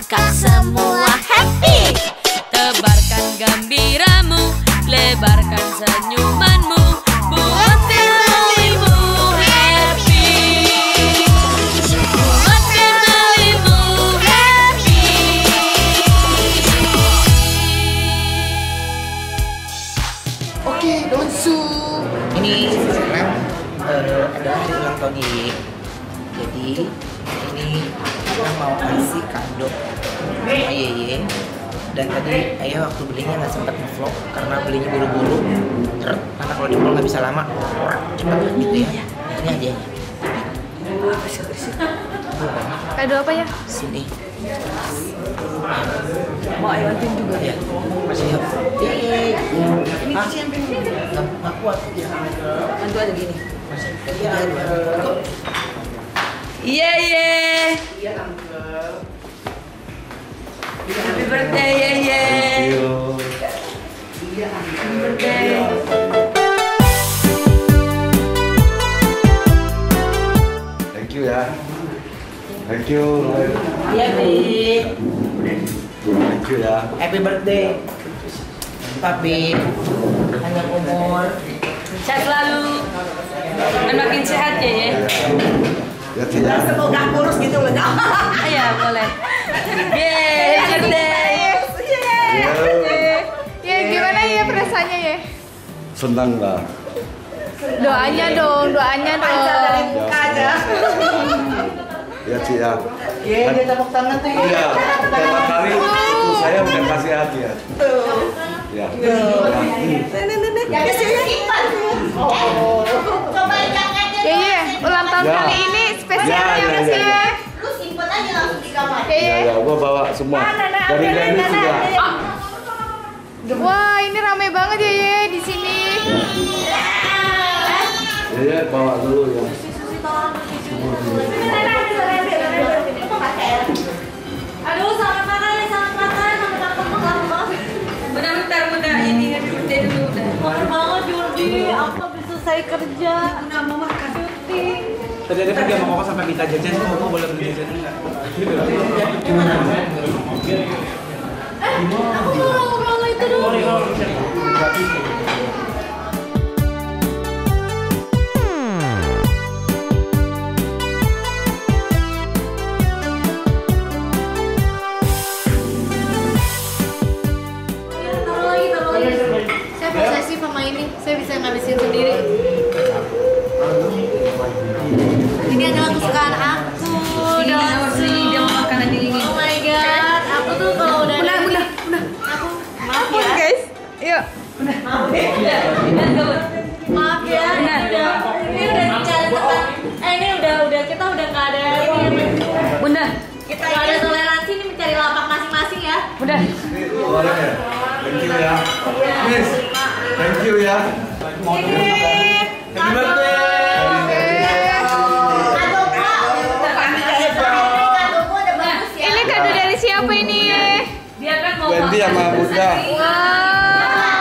Apakah semua happy? Tebarkan gembiramu, lebarkan senyumanmu, buat familymu happy. Buat familymu happy. Oke, Donsu. Ini sekarang adalah hari ulang tahun Yeye. Jadi ini kita mau kasih kado sama Yeye. Dan tadi ayah waktu belinya nggak sempat nge-vlog karena belinya buru-buru. Karena kalau di mall nggak bisa lama, cepat gitu ya. Ini hadiahnya. Kado apa ya? Sini. Mau Aiwantin juga Ya, masih ya. Yeye. Ini nggak kuat. Bantu aja gini. Masih. Iya, iya. Happy birthday, Yeye. Happy birthday. Thank you ya. Thank you. Iya, Bi. Thank you ya. Happy birthday. Papi. Panjang umur. Sehat selalu. Dan makin sehat ya, Ye. Ya tidak. Semoga kurus gitu loh. Iya, boleh. Yeay, happy birthday. Ya gimana ya perasaannya ya? Senang lah. Doanya dong. Ya Ci ya. Iya, dia tepuk tangan tuh. Iya. Pertama kali itu saya udah kasih hadiah. Ya. Ya, ulang tahun Ya. kali ini spesialnya Ya, apa sih? ya. Lu simpen aja langsung di kamar. Ya, gua bawa semua. Dari Dennis juga. Wah, ini rame banget ya di sini. Ya, bawa dulu ya. Aduh, selamat makan. Bentar, ini happy birthday dulu udah. Makan banget Jordi, aku habis selesai kerja. Nggak mau makan syuting. Tadi ada pergi sama Koko sampai minta jajan, Koko boleh beli jajan enggak? Aku mau ngobrol itu dulu. Taruh lagi. Saya posesif sama ini, saya bisa ngabisin sendiri. Ini adalah kesukaan aku. Dia mau makan aja ini. Oh my god, aku tuh kalau udah aku maaf ya. Guys, yuk. Maaf ya, ini udah bicara tentang ini udah kita udah nggak ada ini. Bunda, Kita nggak ada toleransi, ini mencari lapak masing-masing ya. bunda. Boleh ya. Thank you ya. Miss. Thank you ya. Ini kado. Kado gua udah bagus ya. Ini kado dari siapa ini? Dia kan mau Wendy makan. sama Bunda. Wah.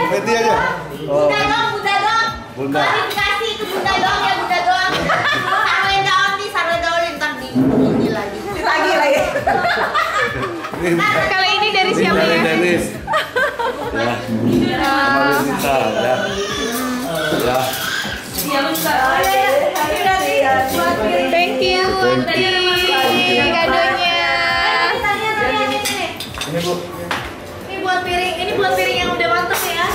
Wendy aja. Oh. Bunda dong. Bunda. Klarifikasi itu Bunda doang ya, Bunda doang. Sarwenda oli ntar di ini lagi. Kalau ini dari Ini siapa dari ya? Dennis. Ya. Sama Wendy ya. Ya. Dia lupa. Thank you, Wanti. Kadonya. Ini Bu. Ini buat piring yang udah mantep ya.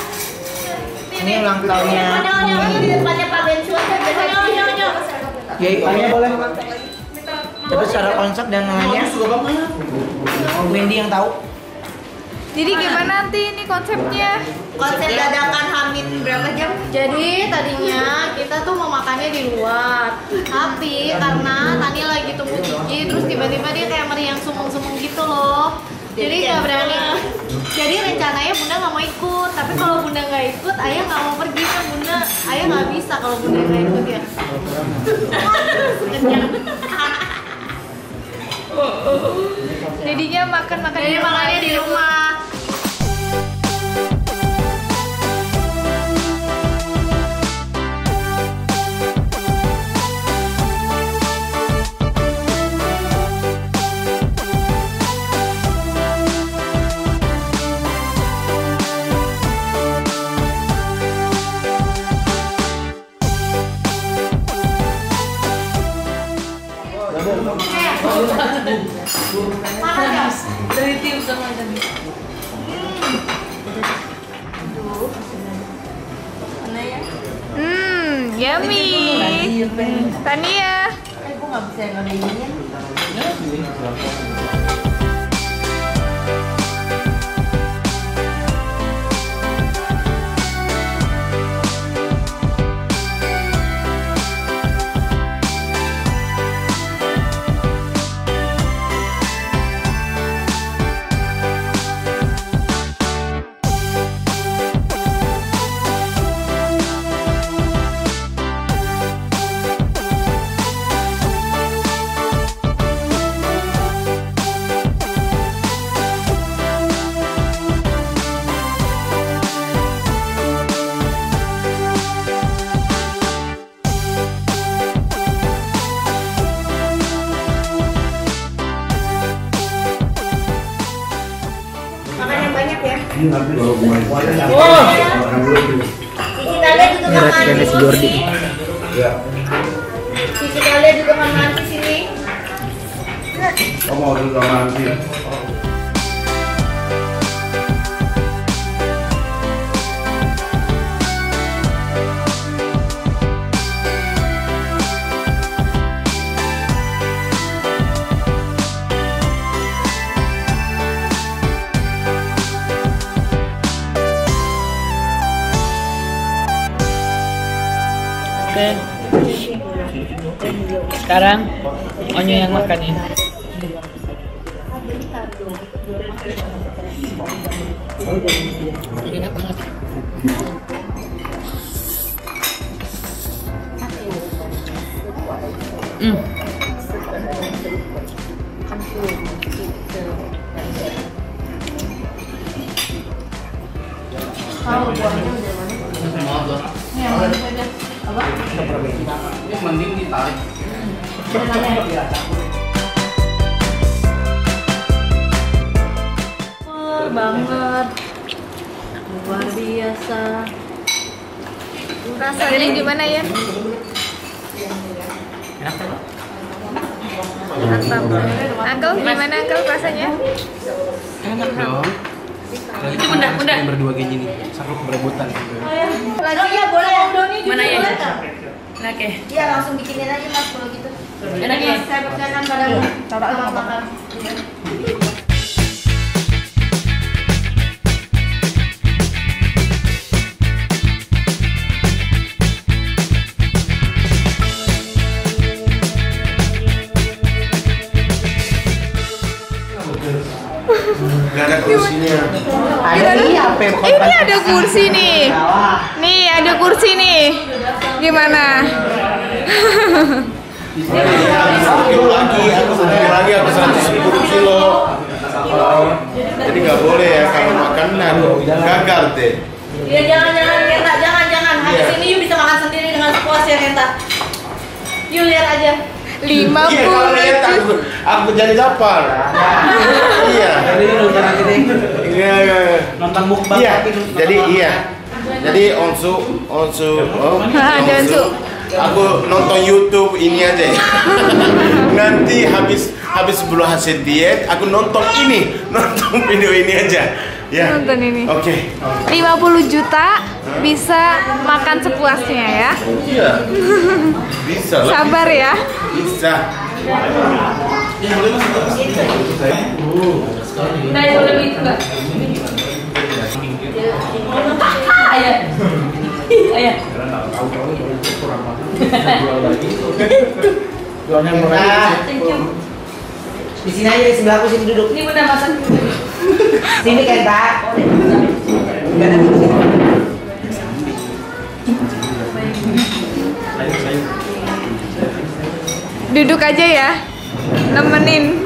Ini ulang tahunnya. Ini di depannya Pak Bensu aja. Yeye boleh. Tapi secara konsep dan namanya Wendy yang tahu. Jadi gimana nanti ini konsepnya? Konsep dadakan Hamid berapa jam? Jadi tadinya kita tuh mau makannya di luar, tapi karena Tani lagi tunggu Cici, terus tiba-tiba dia kayak meriang sumung-sumung gitu loh. Jadi nggak berani. Jadi rencananya Bunda nggak mau ikut, tapi kalau Bunda nggak ikut, Ayah nggak mau pergi kan Bunda. Ayah nggak bisa kalau Bunda nggak ikut ya. Kenyang. Jadinya makan-makan Jadi makannya di rumah. Mana ya? Dari tim sama tadi. Mana ya? Yummy. Tania. Aku nggak bisa ngambilnya. Makan yang banyak ya. Wah. Cici Talia juga makan di sini. Cici Talia juga makan di sini. Kamu mau juga mandi. Oke. Sekarang Onyo yang makan ya. Enak banget. Mending ditarik. Banget. Luar biasa. Rasanya gimana ya? Mantap. Uncle, gimana Uncle rasanya? Enak dong. Itu bunda. Yang berdua kayak gini, seru berebutan. Lagi ya boleh Om Doni juga. Mana ya? boleh. Enak ya? Iya langsung bikinin aja Mas kalau gitu. Enak ya? Saya percayakan padamu. Taruh makan. Gak ada kursinya. Ini ada kursi nih. Nih ada kursi nih. Gimana? Lagi aku 110 kilo. Jadi nggak boleh ya kalau makanan gagal deh. Ya jangan Kenta, jangan. Habis ini you bisa makan sendiri dengan sepuasnya Kenta. You lihat aja. 50 Iya, kalau lihat aku jadi lapar. Iya. Jadi nonton aja deh. Iya. Nonton mukbang. Iya. Jadi iya. Jadi Onsu. ada Onsu. Aku nonton YouTube ini aja ya. Nanti habis sebelum hasil diet, aku nonton video ini aja. Ya. Nonton ini. Oke. 50 juta bisa makan sepuasnya ya. Iya. Bisa lah. Sabar ya. Bisa. Nah, itu lebih enggak. Ayah. Ayah. Thank you. Di sini aja di sebelah aku sini duduk. Ini bunda masak. Sini Kenta. Duduk aja ya. Nemenin.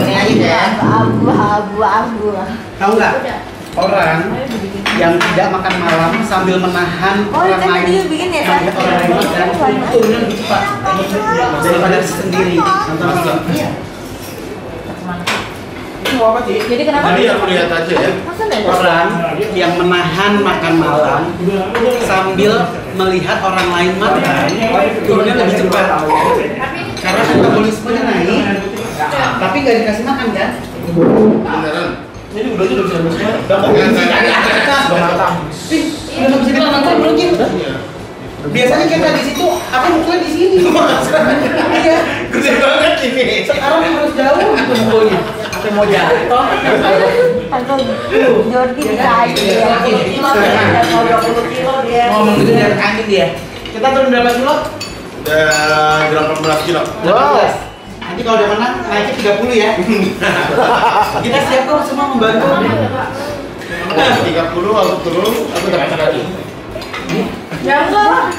Ini aja ya. Abu. Tahu nggak? Orang yang tidak makan malam sambil menahan orang lain bikin ya, melihat orang lain makan turunnya lebih cepat daripada sendiri. Nonton. Iya. Itu apa sih? Jadi kenapa? Jadi aku lihat aja ya. Orang yang menahan makan malam sambil melihat orang lain makan turunnya lebih cepat. nggak dikasih makan kan? Beneran. Jadi udah bisa bersama. Udah matang. Udah nggak bisa dimakan belum Cik? Biasanya kita di situ, aku mukulnya di sini. Iya. Gede banget ini. Sekarang harus jauh gitu mukulnya. Sampai mau jatuh. Jordi bisa aja ya. Mau 20 kilo dia. Ngomong gitu dari angin dia. Kita turun berapa kilo? Udah 18 kilo. Wow. Nanti kalau udah menang naiknya 30 ya. Kita siap kok semua membantu. 30 aku turun, aku dapat lagi. Jangan.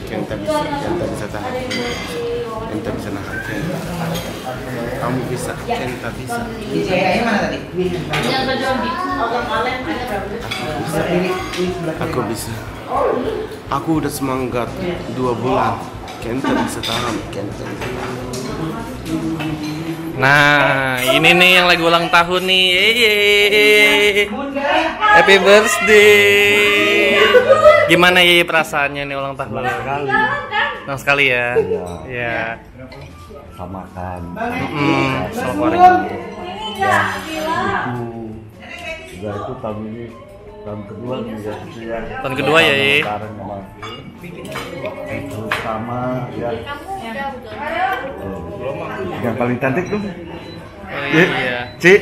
Kenta bisa tahan. Kenta bisa nahan. Kamu bisa, Kenta bisa. Di CAI mana tadi? Yang berjombi. Oke, kalian Aku bisa. Aku udah semangat 2 bulan. Kenta bisa tahan, Kenta. Nah, ini nih yang lagi ulang tahun nih. Yeay. Happy birthday. Gimana ya perasaannya nih ulang tahun? Senang sekali ya. Iya. Sama kan. Sama keluarga. Ya, itu tahun ini tahun kedua juga gitu ya. Tahun kedua ya, Ye. Bareng sama itu sama ya. Yang paling cantik tuh. Oh, iya. Cik.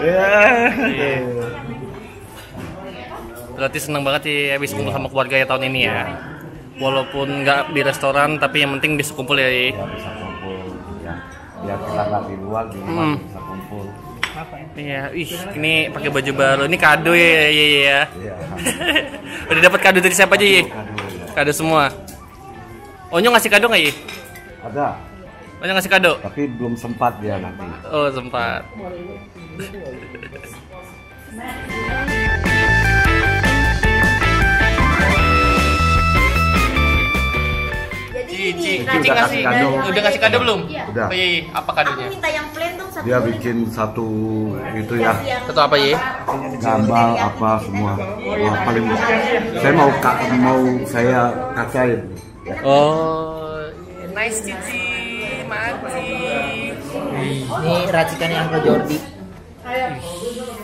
Ya. Berarti seneng banget sih habis kumpul sama keluarga ya tahun ini ya. Walaupun nggak di restoran tapi yang penting bisa kumpul ya. Ya bisa kumpul ya. Biar kita nggak di luar di rumah bisa kumpul. Iya, ini pakai baju baru. Ini kado ya, ya. Iya. Udah dapat kado dari siapa aja, Ye? Kado semua. Onyo ngasih kado nggak, Ye? Ada. Onyo ngasih kado? Tapi belum sempat dia nanti. Oh, sempat. Cici kasih kado. Udah kasih kado belum? Udah. Oh, iya. Apa kadonya? Minta yang plain dong satu. Dia bikin satu itu ya. Satu apa, Ye? Gambar apa semua. Wah, paling saya mau saya kacain. Oh, nice Cici. Mati. Ini racikannya Uncle Jordi.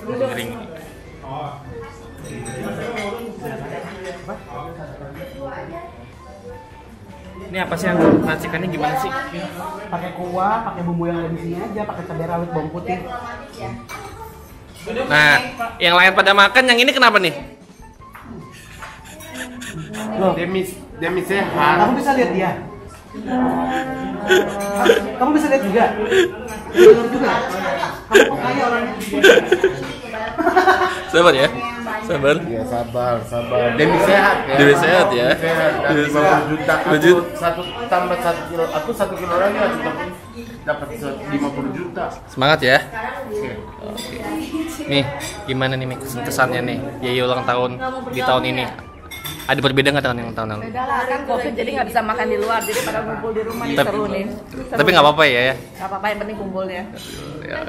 Kering. Ini apa sih Uncle? Racikannya gimana sih? Pakai kuah, pakai bumbu yang ada di sini aja, pakai cabai rawit, bawang putih. Nah, yang lain pada makan, yang ini kenapa nih? Loh, Demi sehat. kamu bisa lihat dia. Kamu bisa lihat juga. Dengar juga. Kamu kaya orangnya. Sabar ya. Sabar. Ya sabar. Demi sehat ya. Demi sehat ya. Sehat. Dan 50 juta. Aku satu tambah 1 kilo. Aku 1 kilo lagi aku dapat 50 juta. Semangat ya. Oke. Nih, gimana nih kesannya nih? Yaya ulang tahun di tahun ini. Ada berbeda nggak dengan yang tahun lalu? Beda lah kan COVID jadi nggak bisa makan di luar, jadi pada kumpul di rumah nih seru nih. Tapi nggak apa-apa ya. Nggak apa-apa, yang penting kumpulnya. Ya.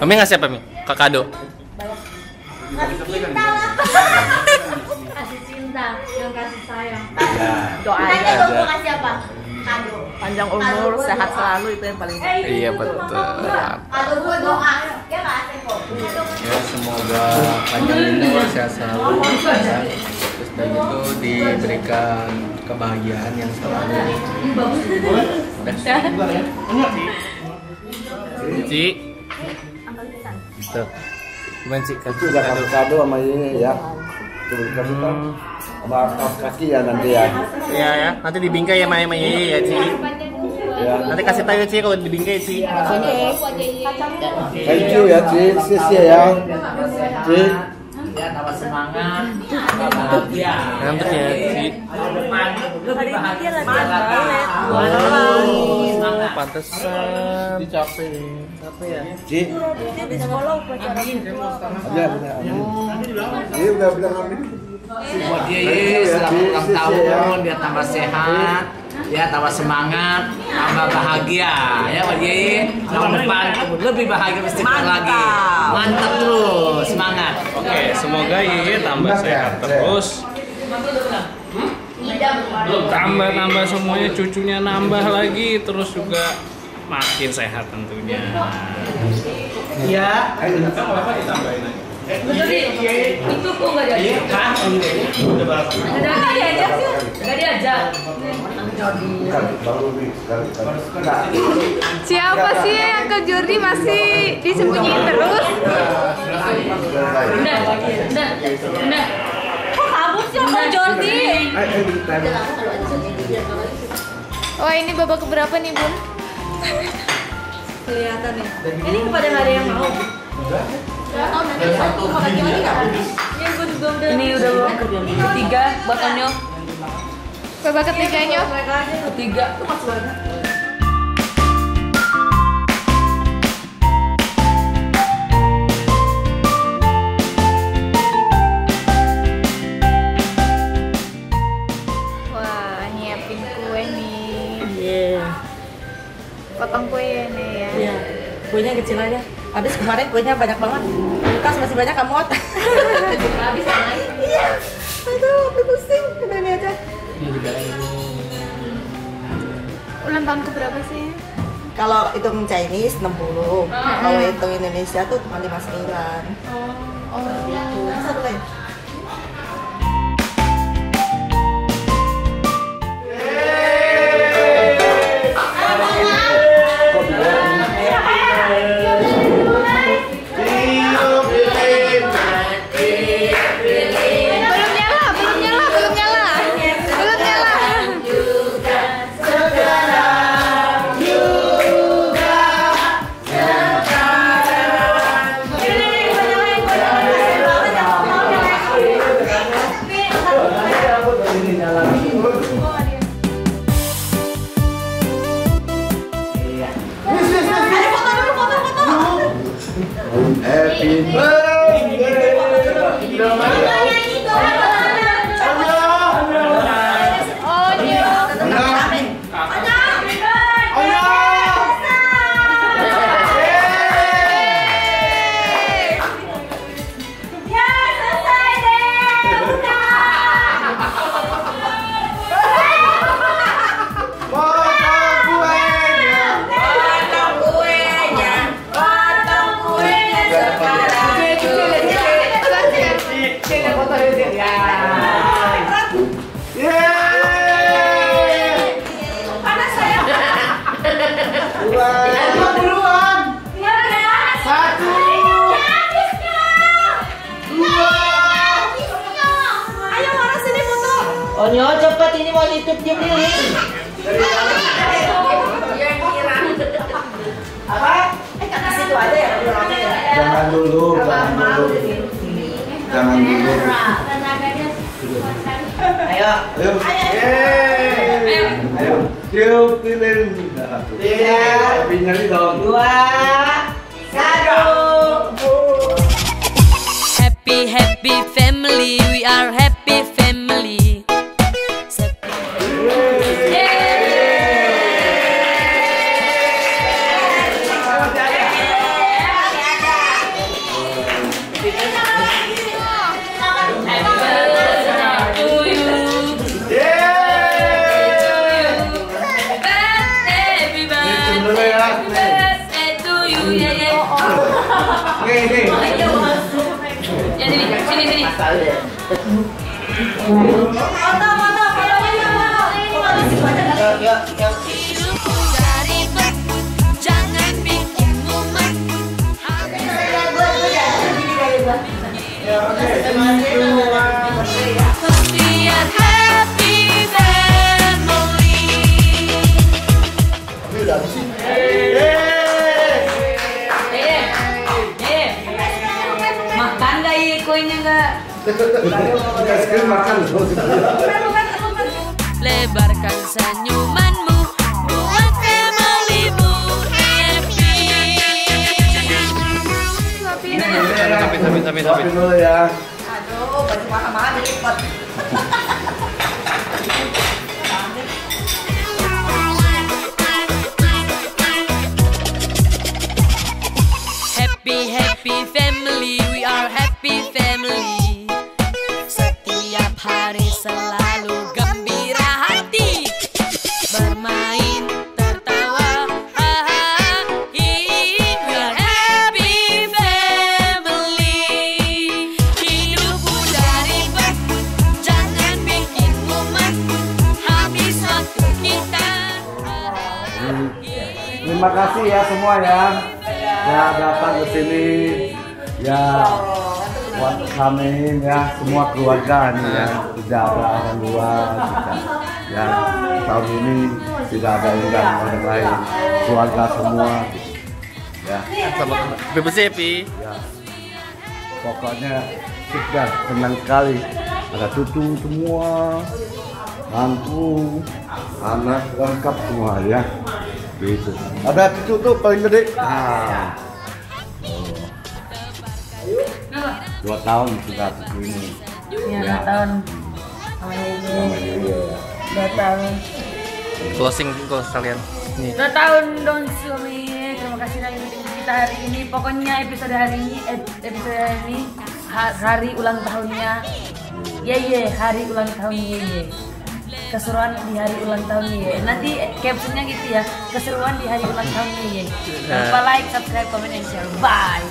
Mami ngasih apa Mi? Kado. Kasih cinta, yang kasih sayang. Doa Tanya aja. dong mau kasih apa? Kado. Panjang umur, sehat selalu itu yang paling penting. Iya betul. Kado gue doa. Ya nggak asik kok. Ya semoga panjang umur sehat selalu ya. Terus dari itu diberikan kebahagiaan yang selalu. Ci. Tuh. Gimana Ci? Itu udah kasih kado sama ini ya. Coba dikasih tahu. Sama kaos kaki ya nanti ya. Iya ya. Nanti dibingkai ya sama Yeye ya Ci. Ya. Nanti kasih tahu ya Ci kalau dibingkai Ci. Thank you ya Ci, sis ya. Ci. ya tambah semangat, tambah bahagia. Ngantuk ya, Ci. Tahun depan lebih bahagia lagi. Oh, pantesan. Capek ya. Ci. Dia di sekolah upacara. Ya, benar. Ini udah bilang amin. Buat dia selamat ulang tahun, biar tambah sehat, ya tambah semangat, tambah bahagia, ya buat dia tahun depan lebih bahagia mesti lagi. Mantap terus, semangat. Oke, semoga Yeye tambah sehat terus. Tambah semuanya, cucunya nambah lagi, terus juga makin sehat tentunya. Iya. Itu kok nggak diajak? Nggak diajak sih? Nggak diajak. Siapa sih Uncle Jordi masih disembunyiin terus? Udah. Kok kabur sih Uncle Jordi? Wah, ini babak keberapa nih, Bun? Kelihatan nih. Ini kepada nggak ada yang mau. Ini udah babak ketiga buat Onyo. Babak ketiganya. Ketiga tuh masih banyak. Wah, nyiapin kue nih. Potong kue nih ya. Iya, kuenya kecil aja. Habis kemarin kuenya banyak banget. Kulkas masih banyak kamu. Habis lain. Iya. Aduh, aku pusing. Udah ini aja. Ulang tahun keberapa sih? Kalau hitung Chinese 60. Kalau hitung Indonesia tuh cuma 59. Oh. Satu lagi. Onyo cepet ini mau YouTube dia nih. Apa? Di situ aja ya. Jangan dulu. Ayo. Tiup lilin. Tiga. Nyari dong. 2, 1. Happy family, we are happy family. Jangan bikin mumet. Biar happy family. Makan gak kuenya enggak. Sekali makan loh. Lebarkan senyumanmu buat familymu happy. Suapin dulu ya. Aduh, baju mahal-mahal dilipet. Happy happy family, we are happy family. Setiap hari selalu gembira hati, bermain tertawa, haha. We are happy family. Hidupmu dari ribet, jangan bikin mumet, habis waktu kita. Terima kasih ya semua ya. Ya datang ke sini ya buat kami ya semua keluarga nih ya, tidak ada orang luar ya, tahun ini tidak ada orang lain, keluarga semua ya. Bebas happy. Ya. Pokoknya sudah senang sekali, ada cucu semua, mantu, anak lengkap semua ya. Gitu. Ada cucu tuh paling gede. Nah. 2 tahun sudah cucu ini. Ya, 2 tahun. Sama ini. 2 tahun. Closing kalian. Nih. 2 tahun dong suami. Terima kasih sudah ngikutin kita hari ini. Pokoknya episode hari ini hari ulang tahunnya. Hari ulang tahun Yeye. Keseruan di hari ulang tahun Yeye. Nanti captionnya gitu ya. Keseruan di hari ulang tahun Yeye. Jangan lupa like, subscribe, comment, and share. Bye.